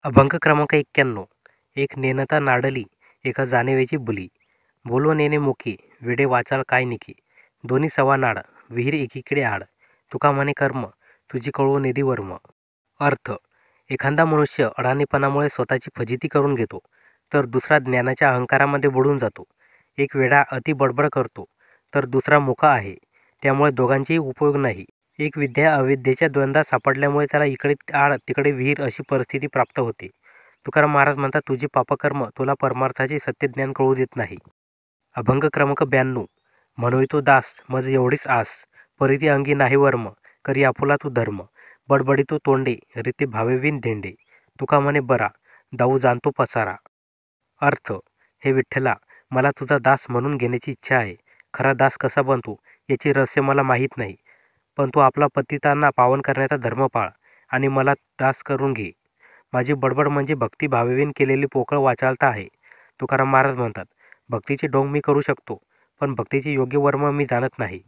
अभंग क्रमांक 91. एक नेनता नाडली एका जाणेवेची बुली. बोलो नेने मुखी विडे वाचाल काय निकी. दोन्ही सवा नाड विहीर एकीकडे आड. तुका म्हणे कर्म तुझी कळवो निधी वर्म. अर्थ: एखादा मनुष्य अडाणीपणामुळे स्वतःची फजिती करून घेतो, तर दुसरा ज्ञानाच्या अहंकारामध्ये बुडून जातो. एक वेडा अति बडबड करतो, तर दुसरा मुका आहे, त्यामुळे दोघांचेही उपयोग नाही. एक विद्या अविद्येच्या द्वंद्वात सापडल्यामुळे त्याला इकडे आड तिकडे विहीर अशी परिस्थिती प्राप्त होते. तुकाराम महाराज म्हणतात, तुझी पापकर्म तुला परमार्थाचे सत्यज्ञान कळू देत नाही. अभंग क्रमांक 92. म्हणवितो दास मज एवढीच आस. परिती अंगी नाही वर्म करी आपुला तू धर्म. बडबडितो तोंडे रीती भावेविन धेंडे. तुका म्हणे बरा दाऊ जाणतो पसारा. अर्थ: हे विठ्ठला, मला तुझा दास म्हणून घेण्याची इच्छा आहे. खरा दास कसा बनतो याचे रहस्य मला माहीत नाही, पण तू आपला पतितांना पावन करण्याचा धर्म पाळ आणि मला दास करून घे. माझी बडबड म्हणजे भक्ती भावेवीन केलेली पोकळ वाचालता आहे. तुकाराम महाराज म्हणतात, भक्तीचे ढोंग मी करू शकतो, पण भक्तीचे योग्य वर्म मी जाणत नाही.